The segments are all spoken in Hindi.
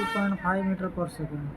2.5 मीटर पर सेकेंड।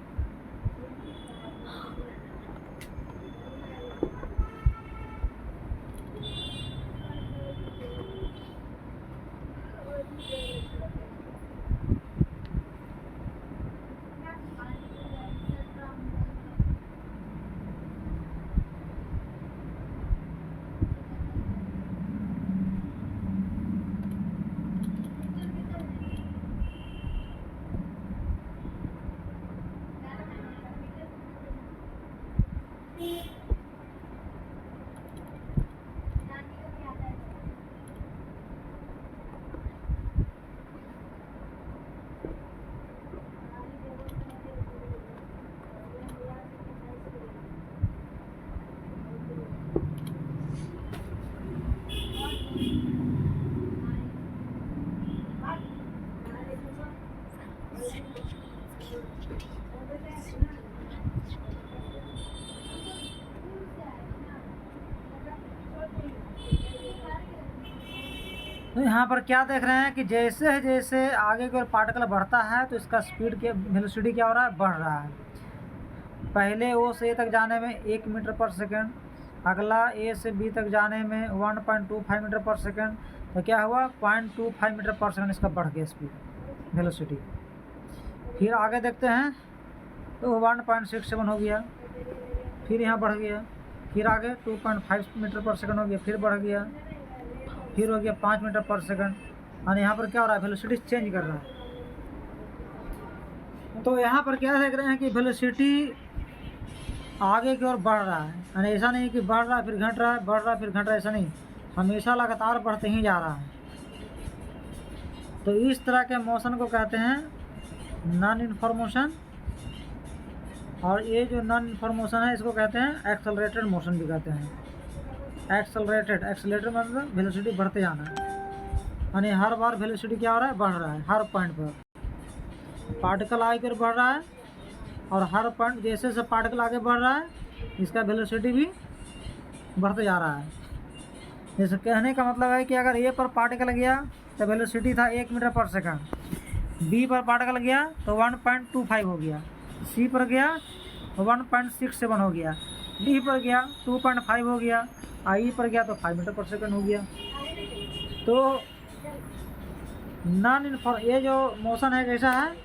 तो यहाँ पर क्या देख रहे हैं कि जैसे जैसे आगे की ओर पार्टिकल बढ़ता है तो इसका स्पीड के वेलोसिटी क्या हो रहा है, बढ़ रहा है। पहले ओ से ए तक जाने में 1 मीटर पर सेकेंड, अगला ए से बी तक जाने में 1.25 मीटर पर सेकेंड, तो क्या हुआ 0.25 मीटर पर सेकेंड इसका बढ़ गया स्पीड वेलोसिटी। फिर आगे देखते हैं तो 1.67 हो गया, फिर यहाँ बढ़ गया, फिर आगे 2.5 मीटर पर सेकेंड हो गया, फिर बढ़ गया, फिर हो गया 5 मीटर पर सेकेंड। और यहाँ पर क्या हो रहा है, वेलोसिटी चेंज कर रहा है। तो यहाँ पर क्या देख रहे हैं कि वेलोसिटी आगे की ओर बढ़ रहा है, यानी ऐसा नहीं कि बढ़ रहा है फिर घट रहा है, बढ़ रहा है फिर घट रहा है, ऐसा नहीं, हमेशा लगातार बढ़ते ही जा रहा है। तो इस तरह के मोशन को कहते हैं नॉन इन्फॉर्मेशन, और ये जो नॉन इन्फॉर्मेशन है इसको कहते हैं एक्सेलरेटेड मोशन भी कहते हैं। एक्सेलरेटेड मतलब वेलोसिटी बढ़ते जाना है, यानी हर बार वेलोसिटी क्या हो रहा है, बढ़ रहा है। हर पॉइंट पर पार्टिकल आगे बढ़ रहा है, और हर पॉइंट जैसे जैसे पार्टिकल आगे बढ़ रहा है इसका वेलोसिटी भी बढ़ते जा रहा है। जैसे कहने का मतलब है कि अगर ए पर पार्टिकल गया तो वेलोसिटी था 1 मीटर पर सेकंड, बी पर पार्टिकल गया तो 1.25 हो गया, सी पर गया तो 1.67 हो गया, डी पर गया 2.5 हो गया, आई पर गया तो 5 मीटर पर सेकंड हो गया। तो ये जो मोशन है कैसा है,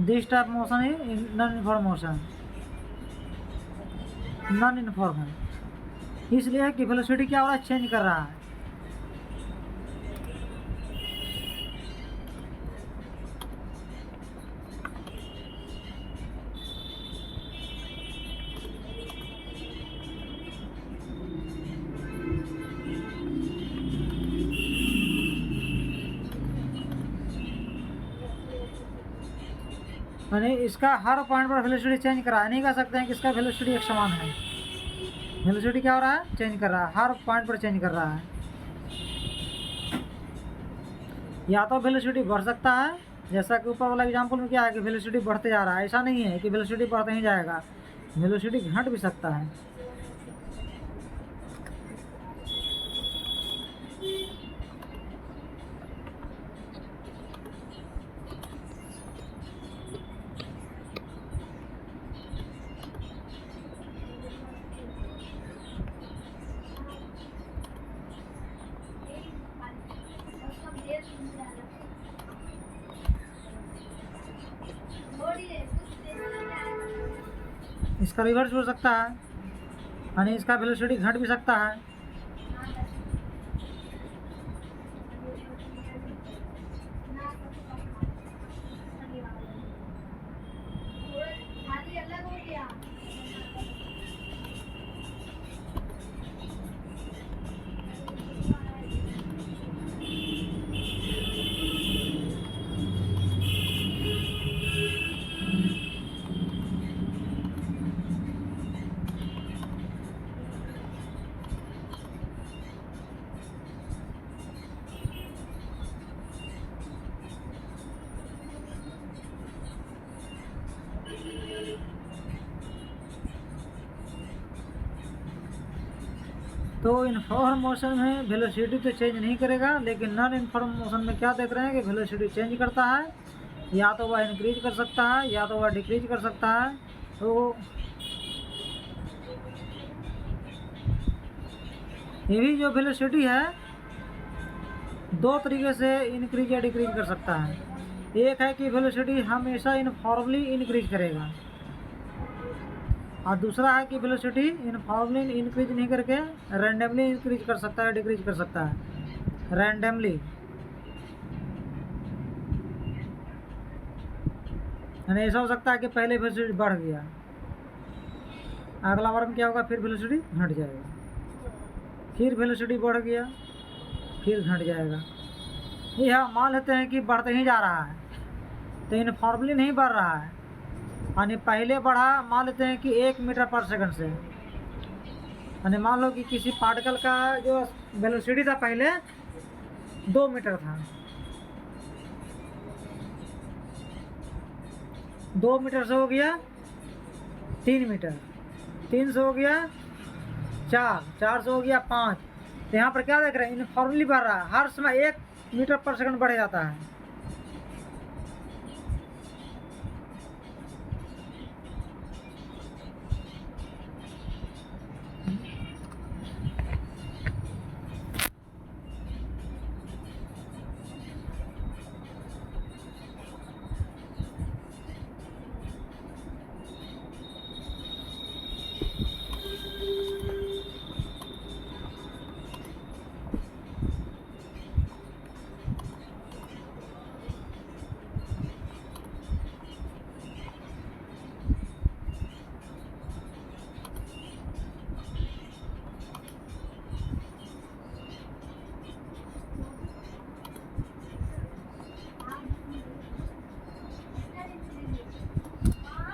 दिस टाइप मोशन है नॉन इन्फॉर्म है, इसलिए कि वेलोसिटी क्या हो रहा है, चेंज कर रहा है। यानी इसका हर पॉइंट पर वेलोसिटी चेंज कर रहा है, नहीं कह सकते हैं कि इसका वेलोसिटी एक समान है। वेलोसिटी क्या हो रहा है, चेंज कर रहा है, हर पॉइंट पर चेंज कर रहा है। या तो वेलोसिटी बढ़ सकता है, जैसा कि ऊपर वाला एग्जांपल में क्या है कि वेलोसिटी बढ़ते जा रहा है, ऐसा नहीं है कि वेलोसिटी बढ़ते ही जाएगा, वेलोसिटी घट भी सकता है। इसका रिवर्स हो सकता है, यानी इसका वेलोसिटी घट भी सकता है। तो इनफॉर्म मोशन में वेलोसिटी तो चेंज नहीं करेगा, लेकिन नॉन इनफॉर्म मोशन में क्या देख रहे हैं कि वेलोसिटी चेंज करता है, या तो वह इंक्रीज कर सकता है या तो वह डिक्रीज कर सकता है। तो ये भी जो वेलोसिटी है दो तरीके से इंक्रीज या डिक्रीज कर सकता है। एक है कि वेलोसिटी हमेशा यूनिफॉर्मली इंक्रीज करेगा, और दूसरा है कि वेलोसिटी यूनिफॉर्मली इंक्रीज नहीं करके रैंडमली इंक्रीज कर सकता है, डिक्रीज कर सकता है रैंडमली। यानी ऐसा हो सकता है कि पहले वेलोसिटी बढ़ गया, अगला बार में क्या होगा, फिर वेलोसिटी घट जाएगा, फिर वेलोसिटी बढ़ गया, फिर घट जाएगा। यह मान लेते हैं कि बढ़ते ही जा रहा है, तो यूनिफॉर्मली नहीं बढ़ रहा है, यानी पहले बढ़ा मान लेते हैं कि 1 मीटर पर सेकंड से। यानी मान लो कि किसी पार्टिकल का जो वेलोसिटी था पहले 2 मीटर था, 2 मीटर से हो गया 3 मीटर, 3 से हो गया 4, 4 से हो गया 5। तो यहाँ पर क्या देख रहे हैं, यूनिफॉर्मली बढ़ रहा है, हर समय 1 मीटर पर सेकंड बढ़ जाता है।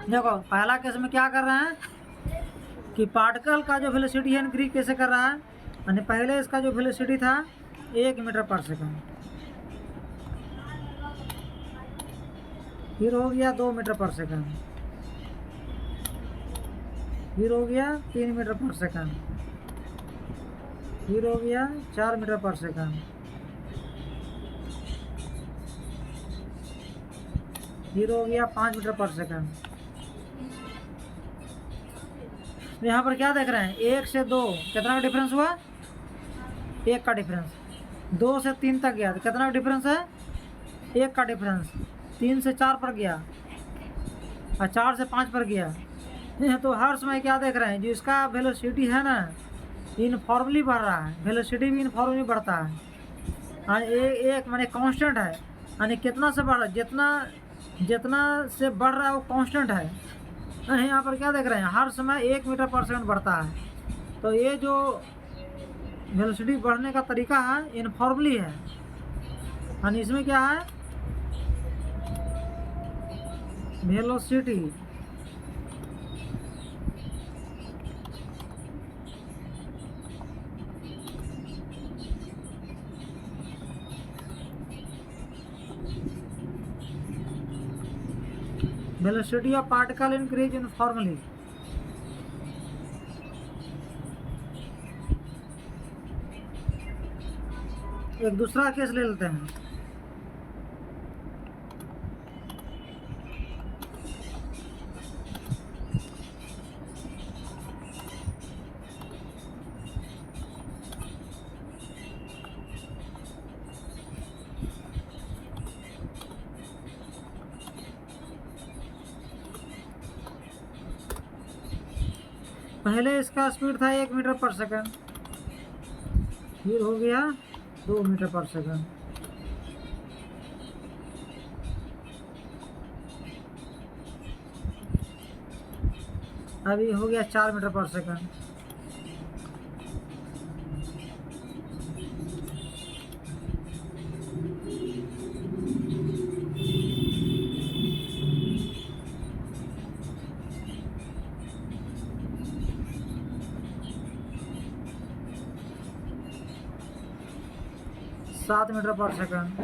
देखो पहला केस में क्या कर रहे हैं कि पार्टिकल का जो वेलोसिटी है इंक्रीज कैसे कर रहा है, यानी पहले इसका जो वेलोसिटी था 1 मीटर पर सेकंड, फिर हो गया 2 मीटर पर सेकंड, फिर हो गया 3 मीटर पर सेकंड, फिर हो गया 4 मीटर पर सेकंड, फिर हो गया 5 मीटर पर सेकंड। यहाँ पर क्या देख रहे हैं, 1 से 2 कितना का डिफरेंस हुआ, 1 का डिफरेंस, 2 से 3 तक गया तो कितना का डिफरेंस है, 1 का डिफरेंस, 3 से 4 पर गया और 4 से 5 पर गया। तो हर समय क्या देख रहे हैं, जो इसका वेलोसिटी है ना यूनिफॉर्मली बढ़ रहा है, वेलोसिटी भी यूनिफॉर्मली बढ़ता है, और एक माने कांस्टेंट है, यानी कितना से बढ़ रहा है, जितना से बढ़ रहा है वो कांस्टेंट है। यहाँ पर क्या देख रहे हैं, हर समय 1 मीटर पर सेकंड बढ़ता है। तो ये जो वेलोसिटी बढ़ने का तरीका है यूनिफॉर्मली है, यानी इसमें क्या है, velocity velocity of particle increase uniformly. एक दूसरा केस ले लेते हैं, पहले इसका स्पीड था 1 मीटर पर सेकंड, फिर हो गया 2 मीटर पर सेकंड, अभी हो गया 4 मीटर पर सेकंड, सात metre per second,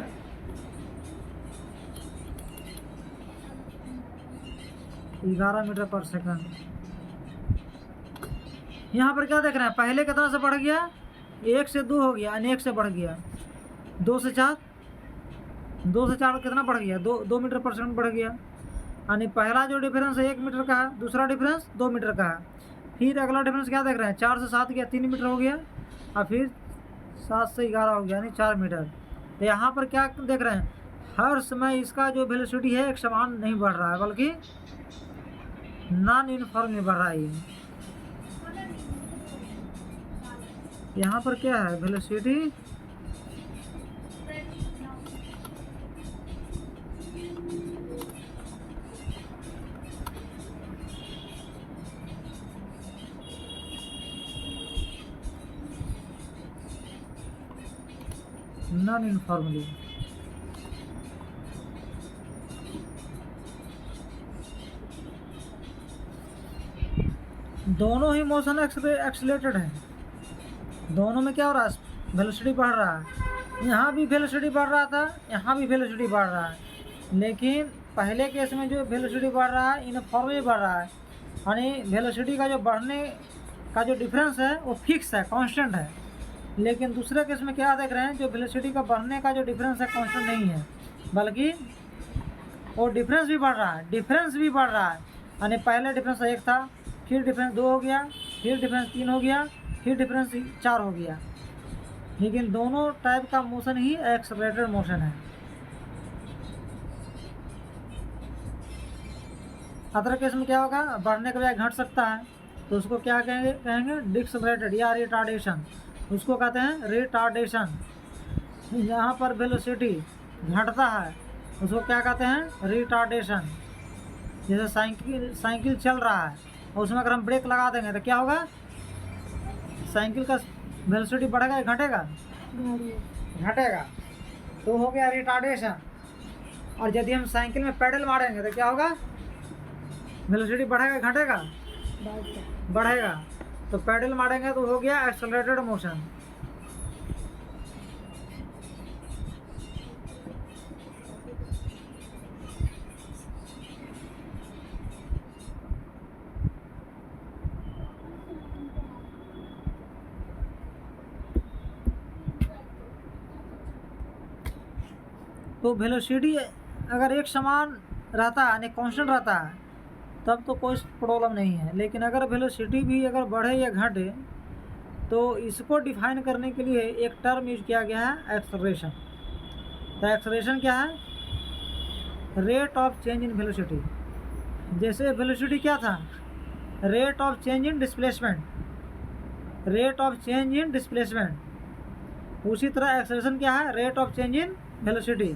11 metre per second, यहाँ पर क्या देख रहे हैं, पहले कितना से बढ़ गया, 1 से 2 हो गया यानी 1 से बढ़ गया, 2 से 4, 2 से 4 कितना बढ़ गया, 2 मीटर पर सेकंड बढ़ गया। यानी पहला जो डिफरेंस है 1 मीटर का है, दूसरा डिफरेंस 2 मीटर का है। फिर अगला डिफरेंस क्या देख रहे हैं, 4 से 7 गया, 3 मीटर हो गया, और फिर 7 से 11 हो गया यानी 4 मीटर। तो यहाँ पर क्या देख रहे हैं, हर समय इसका जो वेलोसिटी है एक समान नहीं बढ़ रहा है, बल्कि नॉन यूनिफॉर्मली बढ़ रहा है ये। यहाँ पर क्या है, वेलोसिटी नॉन यूनिफॉर्मली। दोनों ही मोशन एक्सीलरेटेड है, दोनों में क्या हो रहा है, वेलोसिटी बढ़ रहा है। यहाँ भी वेलोसिटी बढ़ रहा था, यहाँ भी वेलोसिटी बढ़ रहा है, लेकिन पहले केस में जो वेलोसिटी बढ़ रहा है यूनिफॉर्मली बढ़ रहा है, यानी वेलोसिटी का जो बढ़ने का जो डिफरेंस है वो फिक्स है, कांस्टेंट है। लेकिन दूसरे केस में क्या देख रहे हैं, जो वेलोसिटी का बढ़ने का जो डिफरेंस है कांस्टेंट नहीं है, बल्कि वो डिफरेंस भी बढ़ रहा है, डिफरेंस भी बढ़ रहा है। यानी पहले डिफरेंस 1 था, फिर डिफरेंस 2 हो गया, फिर डिफरेंस 3 हो गया, फिर डिफरेंस 4 हो गया। लेकिन दोनों टाइप का मोशन ही एक्सेलरेटेड मोशन है। अदर केस में क्या होगा, बढ़ने के बजाय घट सकता है, तो उसको क्या कहेंगे डिसेलरेटेड या रिटार्डेशन, उसको कहते हैं रिटार्डेशन। जहाँ पर वेलोसिटी घटता है उसको क्या कहते हैं, रिटार्डेशन। जैसे साइकिल चल रहा है और उसमें अगर हम ब्रेक लगा देंगे तो क्या होगा, साइकिल का वेलोसिटी बढ़ेगा या घटेगा, घटेगा, तो हो गया रिटार्डेशन। और यदि हम साइकिल में पेडल मारेंगे तो क्या होगा, वेलोसिटी बढ़ेगा घटेगा, बढ़ेगा, तो पेडल मारेंगे तो हो गया एक्सेलरेटेड मोशन। तो वेलोसिटी अगर एक समान रहता है यानी कांस्टेंट रहता है तब तो कोई प्रॉब्लम नहीं है, लेकिन अगर वेलोसिटी भी अगर बढ़े या घटे तो इसको डिफाइन करने के लिए एक टर्म यूज किया गया है, एक्सेलरेशन। तो एक्सेलरेशन क्या है, rate of change in velocity. जैसे वेलोसिटी क्या था, rate of change in displacement, rate of change in displacement, उसी तरह एक्सेलरेशन क्या है, rate of change in velocity.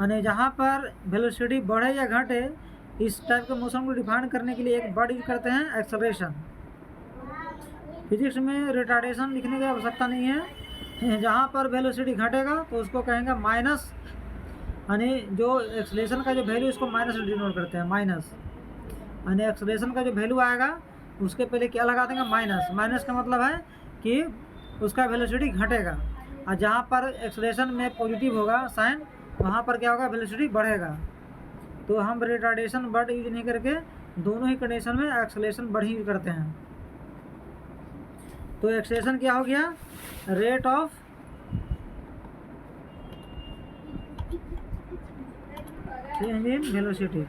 यानी जहाँ पर वेलोसिटी बढ़े या घटे इस टाइप के मोशन को डिफाइन करने के लिए एक वर्ड यूज करते हैं, एक्सेलरेशन। फिजिक्स में रिटार्डेशन लिखने की आवश्यकता नहीं है, जहाँ पर वेलोसिटी घटेगा तो उसको कहेंगे माइनस, यानी जो एक्सेलरेशन का जो वैल्यू इसको माइनस डिनोट करते हैं, माइनस। यानी एक्सेलरेशन का जो वैल्यू आएगा उसके पहले क्या लगा देंगे, माइनस। माइनस का मतलब है कि उसका वेलोसिटी घटेगा, और जहाँ पर एक्सेलरेशन में पॉजिटिव होगा साइन वहाँ पर क्या होगा, वेलोसिटी बढ़ेगा। तो हम रिटार्डेशन वर्ड यूज नहीं करके दोनों ही कंडीशन में एक्सेलरेशन वर्ड ही यूज करते हैं। तो एक्सेलरेशन क्या हो गया, rate of change in velocity.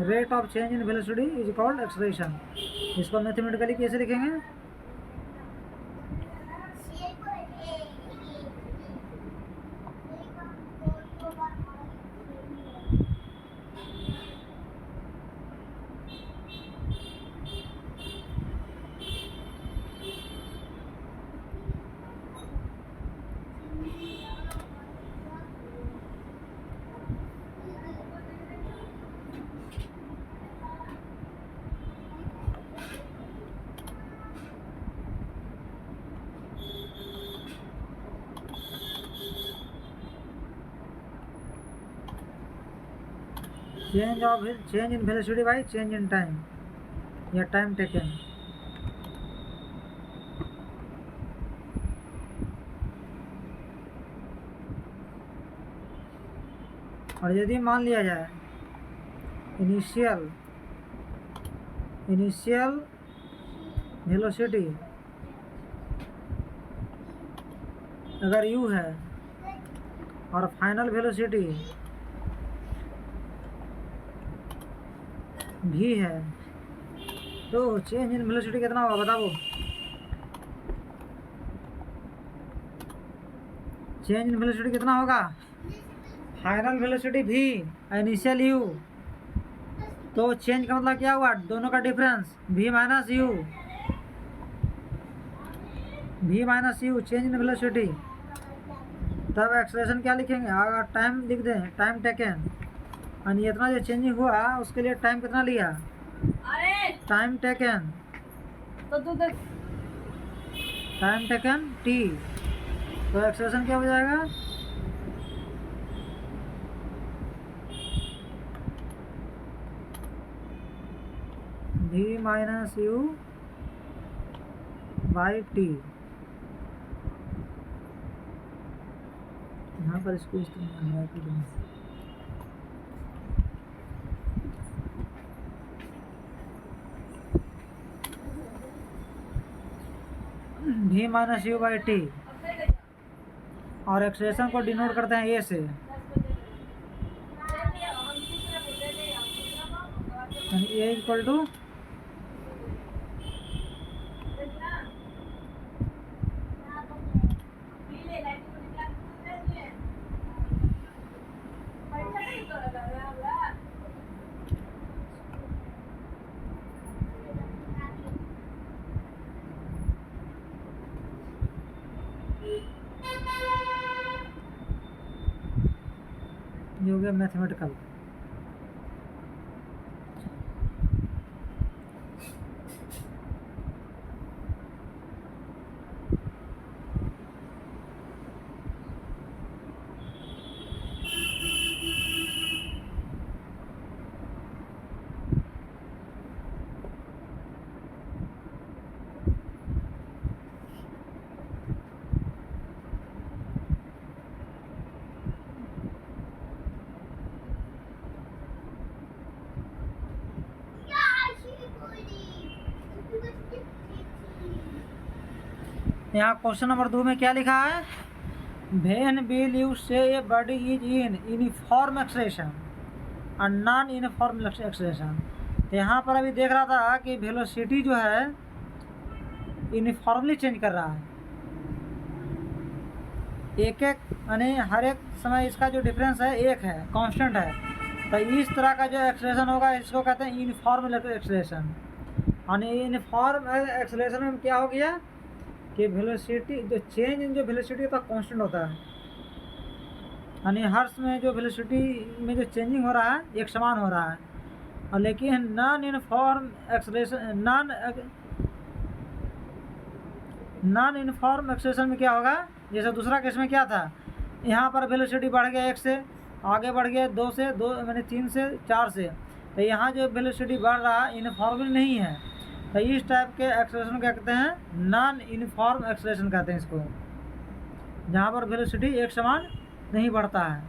Rate of change in velocity is called acceleration. इसको मैथमेटिकली कैसे लिखेंगे, change in velocity by change in time या टाइम टेकन। और यदि मान लिया जाए इनिशियल वेलोसिटी अगर u है और फाइनल वेलोसिटी v है, तो चेंज इन वेलोसिटी कितना होगा बताओ? चेंज इन वेलोसिटी कितना होगा? Final velocity v, initial u, तो चेंज का मतलब क्या हुआ? दोनों का difference v minus u, change in velocity. तब एक्सप्रेशन क्या लिखेंगे? अगर टाइम लिख दें, टाइम टेकन, और इतना जो चेंजिंग हुआ उसके लिए टाइम कितना लिया? Time taken, time taken t, तो एक्सप्रेशन क्या हो जाएगा? v minus u by T. यहाँ पर इसको इस्तेमाल v minus you by T, और एक्सप्रेशन को डिनोट करते हैं ए से, ए इक्वल टू ये हो गया मैथमेटिकल। यहाँ क्वेश्चन नंबर 2 में क्या लिखा है? व्हेन विल यू से a body is in uniform acceleration और नॉन यूनिफॉर्म एक्सेलरेशन। तो यहाँ पर अभी देख रहा था कि वेलोसिटी जो है यूनिफॉर्मली चेंज कर रहा है, एक यानी हर एक समय इसका जो डिफरेंस है एक है, कांस्टेंट है। तो इस तरह का जो एक्सेलरेशन होगा इसको कहते हैं यूनिफॉर्म एक्सेलरेशन। और यूनिफॉर्म एक्सेलरेशन में क्या हो गया कि वेलोसिटी जो चेंज इन जो वेलोसिटी होता है कांस्टेंट होता है, यानी हर समय जो वेलोसिटी में जो चेंजिंग हो रहा है एक समान हो रहा है। और लेकिन नॉन यूनिफॉर्म एक्सेलरेशन में क्या होगा? जैसे दूसरा केस में क्या था, यहाँ पर वेलोसिटी बढ़ गया 1 से, आगे बढ़ गया 2 से, 2 मैंने 3 से 4 से, तो यहाँ जो वेलोसिटी बढ़ रहा है यूनिफॉर्मली नहीं है। तो इस टाइप के एक्सेलरेशन क्या कहते हैं? नॉन यूनिफॉर्म एक्सेलरेशन कहते हैं इसको, जहाँ पर वेलोसिटी एक समान नहीं बढ़ता है।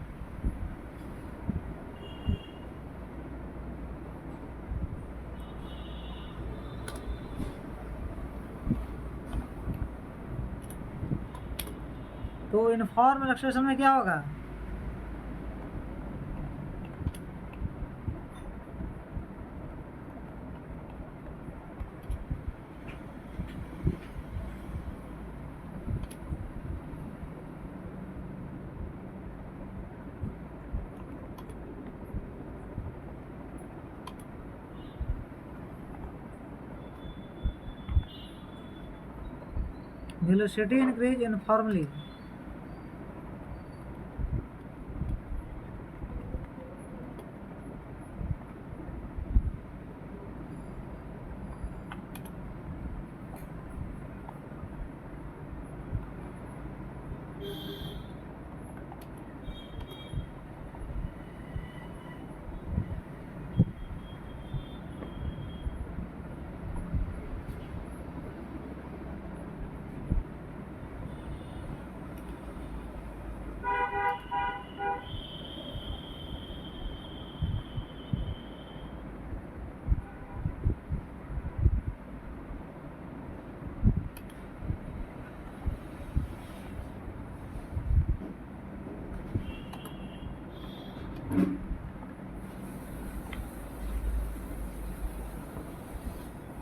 तो यूनिफॉर्म एक्सेलरेशन में क्या होगा? Velocity increase uniformly.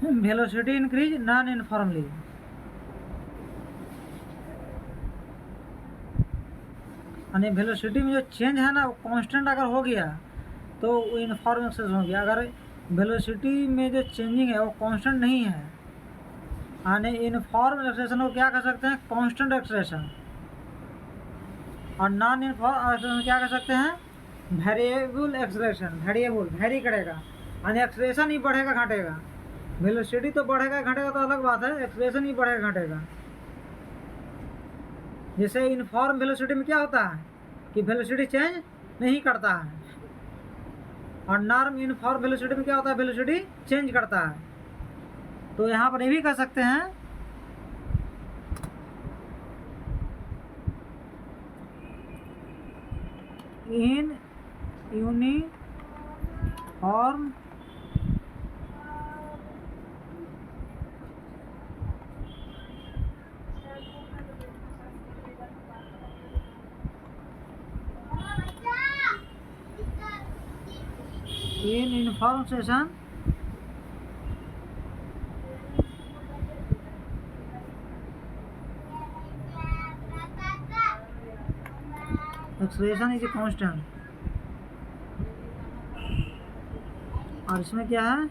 Velocity increase non uniformly. यानी वेलोसिटी में जो चेंज है ना वो कांस्टेंट अगर हो गया तो वो यूनिफॉर्म एक्सेलेरेशन हो गया। अगर वेलोसिटी में जो चेंजिंग है वो कांस्टेंट नहीं है, यानी यूनिफॉर्म एक्सेलेरेशन को क्या कह सकते हैं? Constant acceleration. और नॉन यूनिफॉर्म एक्सेलेरेशन क्या कह सकते हैं? Variable acceleration. वेरिएबल, वेरी करेगा, यानी एक्सेलेरेशन ही बढ़ेगा घटेगा। वेलोसिटी तो बढ़ेगा घटेगा तो अलग बात है, एक्सेलेरेशन ही बढ़ेगा घटेगा। जैसे यूनिफॉर्म वेलोसिटी में क्या होता है कि वेलोसिटी चेंज नहीं करता है, और नॉन यूनिफॉर्म वेलोसिटी में क्या होता है? वेलोसिटी चेंज करता है। तो यहाँ पर ये भी कह सकते हैं in uniform session acceleration is constant. और इसमें क्या है?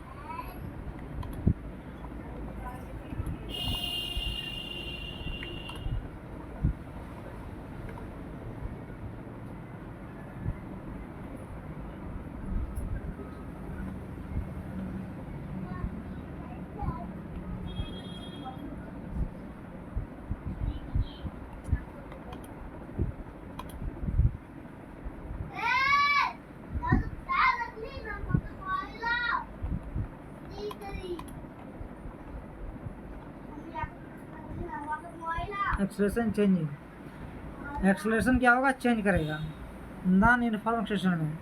Acceleration changing. एक्सेलरेशन क्या होगा? चेंज करेगा नॉन यूनिफॉर्म एक्सेलरेशन में।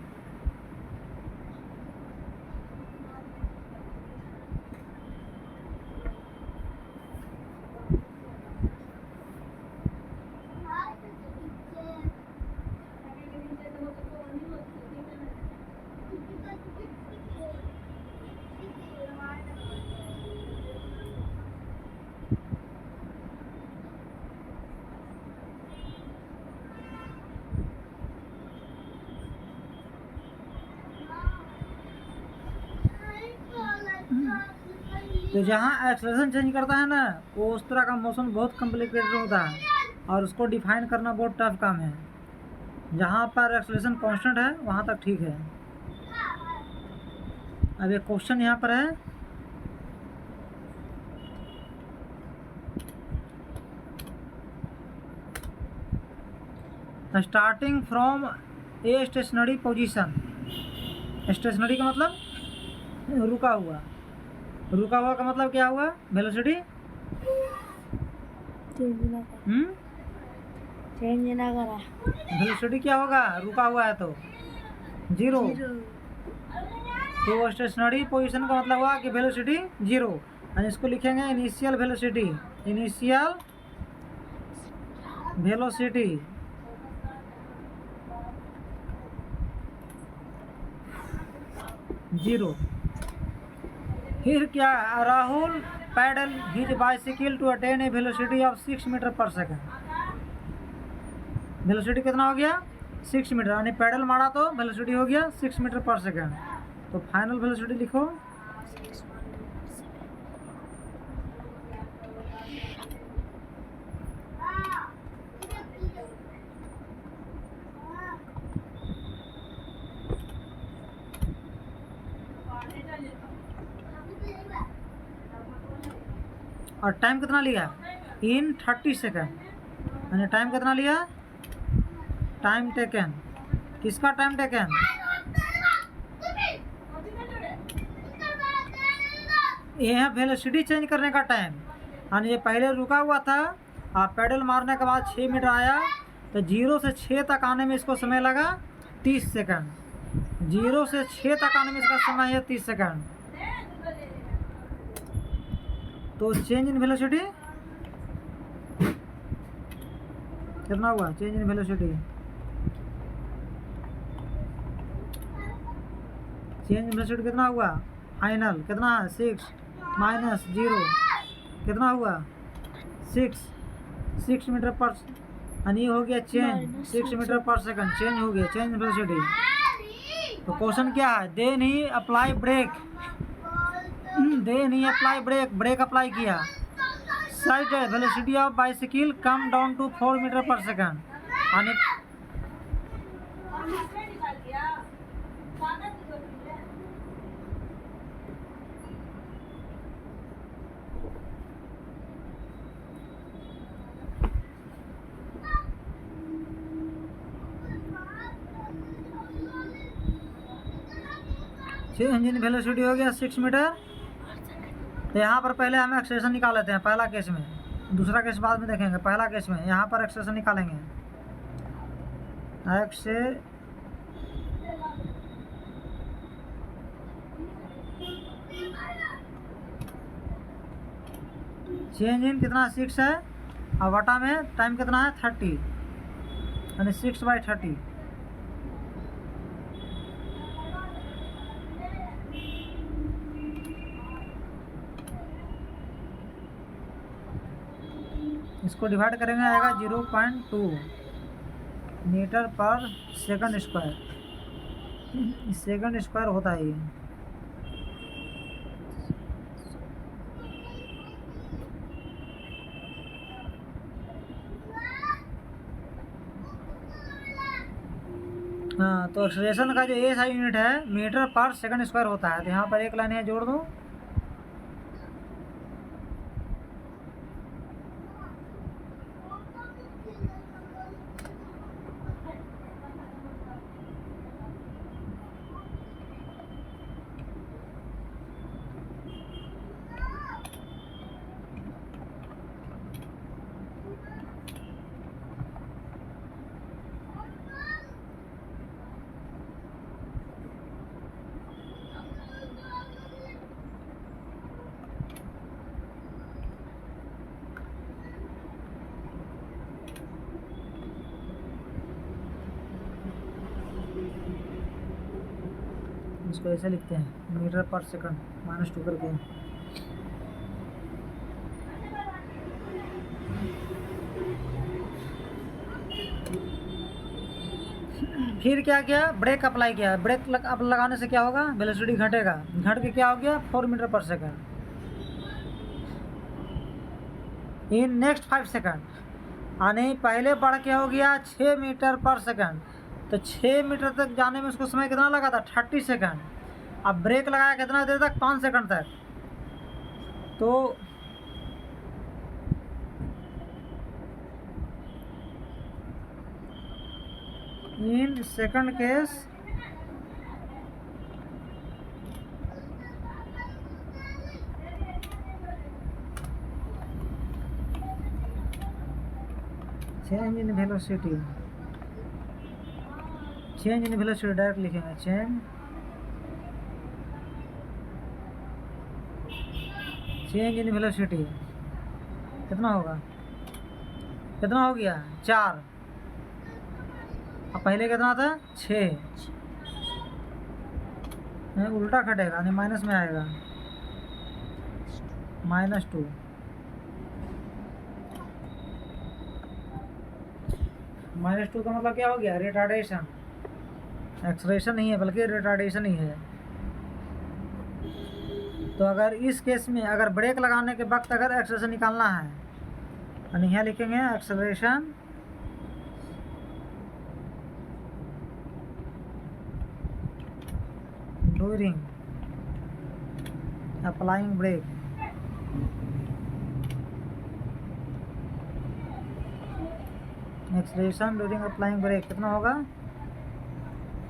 तो जहाँ एक्सेलरेशन चेंज करता है ना वो उस तरह का मोशन बहुत कॉम्प्लिकेटेड होता है और उसको डिफाइन करना बहुत टफ काम है। जहाँ पर एक्सेलरेशन कांस्टेंट है वहाँ तक ठीक है। अब एक क्वेश्चन यहाँ पर है, starting from a stationary position. Stationary का मतलब रुका हुआ, रुका हुआ का मतलब क्या हुआ? वेलोसिटी चेंज ना करा। वेलोसिटी क्या होगा? रुका हुआ है तो जीरो। तो स्टेशनरी पोजीशन का मतलब हुआ कि वेलोसिटी जीरो। और इसको लिखेंगे initial velocity. Initial velocity zero. फिर क्या? Rahul pedal his bicycle to attain a velocity of 6 metre per second. Velocity कितना हो गया? 6 मीटर, यानी पैडल मारा तो वेलोसिटी हो गया 6 मीटर पर सेकेंड। तो फाइनल वेलोसिटी लिखो और टाइम कितना लिया? इन 30 सेकेंड। यानी टाइम कितना लिया? Time taken. किसका टाइम टेकन? ये है वेलोसिटी चेंज करने का टाइम। यानी ये पहले रुका हुआ था, आप पैडल मारने के बाद 6 मीटर आया तो 0 से 6 तक आने में इसको समय लगा 30 सेकंड। 0 से 6 तक आने में इसका समय है 30 सेकंड। तो चेंज इन वेलोसिटी कितना हुआ? Change in velocity, change in velocity कितना हुआ? फाइनल कितना है? 6 माइनस 0 कितना हुआ 6 मीटर पर, यानी ये हो गया change 6 metre per second change हो गया, चेंज वेलोसिटी। तो क्वेश्चन क्या है, then he apply brake, then he apply brake, brake apply किया, such that velocity of bicycle come down to 4 metre per second, यानी 6 इंजन वेलोसिटी हो गया 6 मीटर। तो यहाँ पर पहले हम एक्सेलेरेशन निकाल लेते हैं पहला केस में, दूसरा केस बाद में देखेंगे। पहला केस में यहाँ पर एक्सेलेरेशन निकालेंगे, एक्से 6 इंजन कितना 6 है, और वटा में टाइम कितना है 30, यानी 6/30। इसको डिवाइड करेंगे, आएगा 0.2 metre per second square, second square होता है ये। हाँ, तो एक्सेलरेशन का जो एसआई यूनिट है मीटर पर सेकंड स्क्वायर होता है। तो यहाँ पर एक लाइन है जोड़ दूँ, इसको ऐसे लिखते हैं मीटर पर सेकंड -2 करके। फिर क्या किया, ब्रेक अप्लाई किया, ब्रेक लगाने से क्या होगा, वेलोसिटी घटेगा, घट के क्या हो गया 4 metre per second in next 5 second, यानी पहले बढ़ के हो गया 6 मीटर पर सेकंड। तो 6 मीटर तक जाने में उसको समय कितना लगा था 30 सेकंड। अब ब्रेक लगाया कितना देर तक 5 सेकंड तक। तो in second case change in velocity, change in velocity direct लिखेंगे, चेंज इन वेलोसिटी कितना होगा, कितना हो गया 4, अब पहले कितना था 6, उल्टा घटेगा यानी माइनस में आएगा -2। -2 का मतलब क्या हो गया, रिटार्डेशन, एक्सेलरेशन नहीं है बल्कि रिटार्डेशन ही है। तो अगर इस केस में अगर ब्रेक लगाने के वक्त अगर एक्सेलरेशन निकालना है, यानी यहाँ लिखेंगे acceleration during applying brake, acceleration during applying brake कितना होगा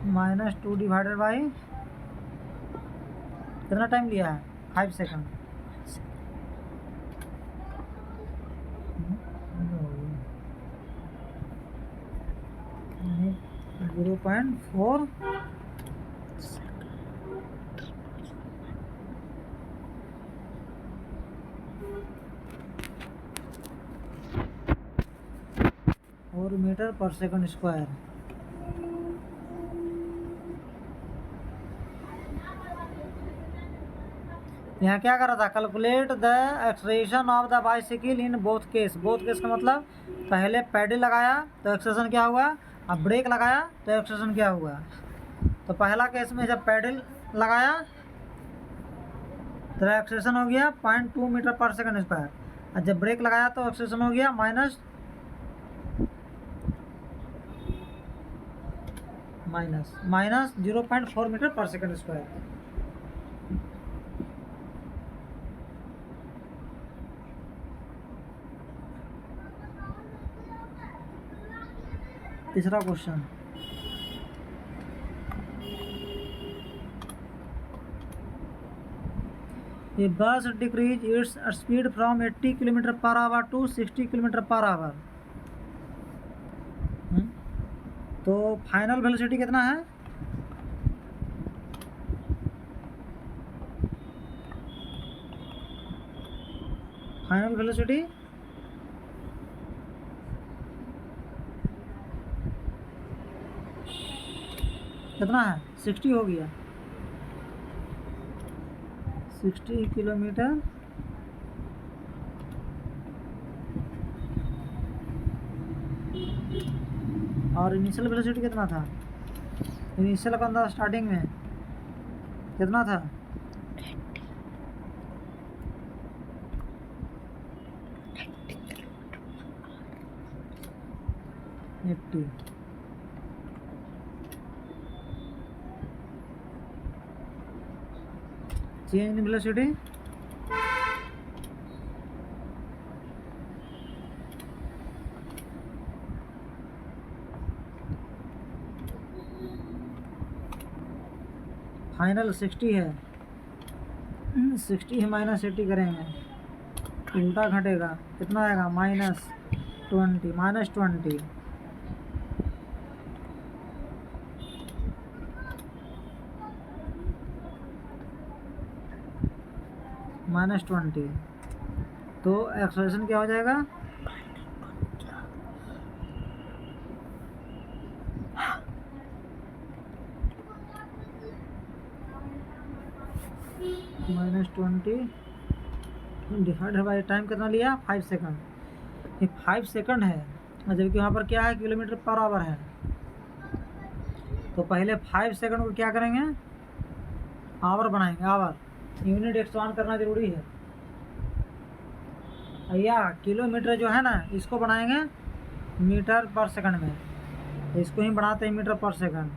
-2 डिवाइडेड बाई कितना टाइम लिया है 5 सेकंड, 0.4 और मीटर पर सेकंड स्क्वायर। यहाँ क्या कर रहा था, calculate the acceleration of the bicycle in both case. Both case का मतलब पहले पैडल लगाया तो एक्सेलेरेशन क्या हुआ, अब ब्रेक लगाया तो एक्सेलेरेशन क्या हुआ। तो पहला केस में जब पैडल लगाया तो एक्सेलेरेशन हो गया 0.2 मीटर पर सेकंड स्क्वायर, और जब ब्रेक लगाया तो एक्सेलेरेशन हो गया minus 0.4 metre per second square. तीसरा question, a bus decrease its speed from 80 kilometre per hour to 60 kilometre per hour, तो फाइनल वेलोसिटी कितना है, फाइनल वेलोसिटी कितना है, 60 हो गया, 60 किलोमीटर और इनिशियल वेलोसिटी कितना था, इनिशियल का अंदर स्टार्टिंग में कितना था, 80। चेंज इन वेलोसिटी फाइनल 60 है, 60 है माइनस 80 करेंगे, उल्टा घटेगा, कितना आएगा -20 -20, तो एक्सेलरेशन क्या हो जाएगा, -20 डिवाइड बाई टाइम कितना लिया, 5 सेकंड। ये 5 सेकंड है, और जबकि वहाँ पर क्या है, किलोमीटर पर आवर है। तो पहले 5 सेकंड को क्या करेंगे, आवर बनाएंगे, आवर यूनिट एक्सपांड करना जरूरी है, या किलोमीटर जो है ना इसको बनाएंगे मीटर पर सेकंड में, इसको ही बढ़ाते हैं मीटर पर सेकंड।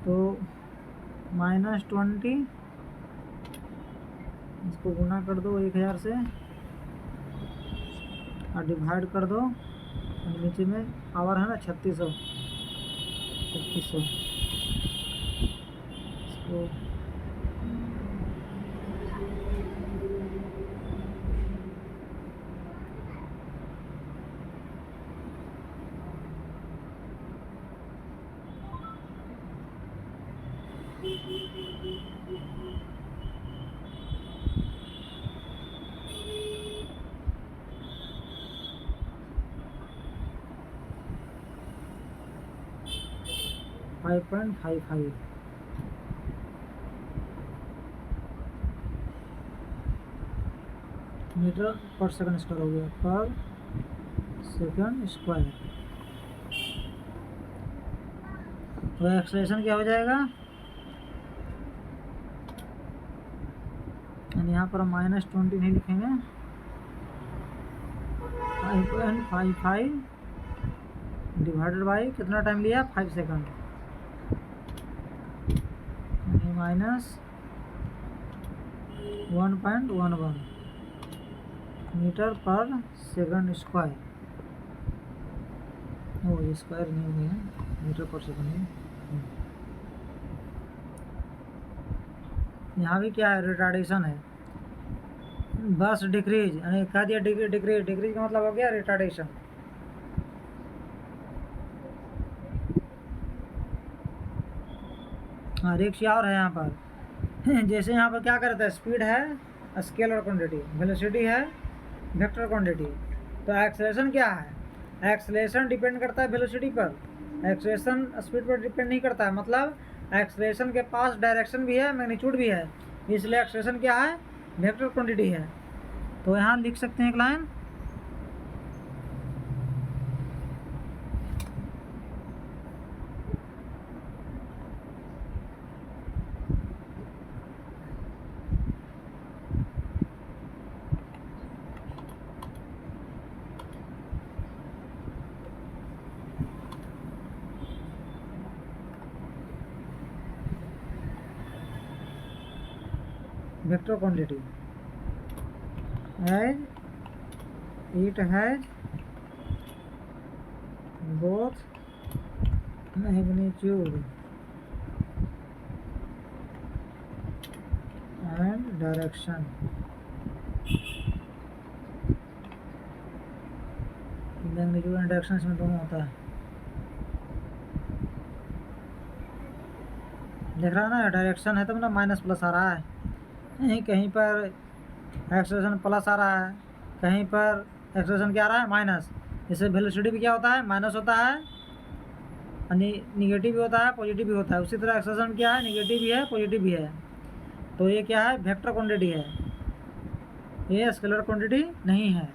तो -20 इसको गुना कर दो 1000 से और डिवाइड कर दो, नीचे में आवर है ना 3600 इसको 5.55 मीटर पर सेकंड स्क्वायर हो गया, पर सेकंड स्क्वायर। तो एक्सलेशन क्या हो जाएगा, यहाँ पर -20 नहीं लिखेंगे, 5.55 डिवाइडेड बाई कितना टाइम लिया, 5 second, -1.11 metre per second square. ओ ये स्क्वायर नहीं हुए हैं, मीटर पर सेकंड है। यहाँ भी क्या है, रिटार्डेशन है, बस डिक्रीज, यानी कह दिया डिक्रीज का मतलब हो गया रिटार्डेशन। हाँ एक चीज और है यहाँ पर, जैसे यहाँ पर क्या करता है, स्पीड है स्केलर क्वांटिटी, वेलोसिटी है वेक्टर क्वांटिटी, तो एक्सेलरेशन क्या है, एक्सेलरेशन डिपेंड करता है वेलोसिटी पर, एक्सेलरेशन स्पीड पर डिपेंड नहीं करता है। मतलब एक्सलेशन के पास डायरेक्शन भी है, मैग्नीट्यूड भी है, इसलिए एक्सलेशन क्या है, वेक्टर क्वांटिटी है। तो यहाँ लिख सकते हैं एक line, vector quantity as it has both magnitude and direction। Magnitude and direction इसमें दोनों होता है। देख रहा है ना, डायरेक्शन है तब ना माइनस प्लस आ रहा है, कहीं पर एक्सेलरेशन प्लस आ रहा है, कहीं पर एक्सेलरेशन क्या आ रहा है, माइनस। इससे वेलोसिटी भी क्या होता है, माइनस होता है, निगेटिव भी होता है, पॉजिटिव भी होता है। उसी तरह एक्सेलरेशन क्या है, निगेटिव भी है, पॉजिटिव भी है। तो ये क्या है, वेक्टर क्वांटिटी है, ये स्केलर क्वांटिटी नहीं है।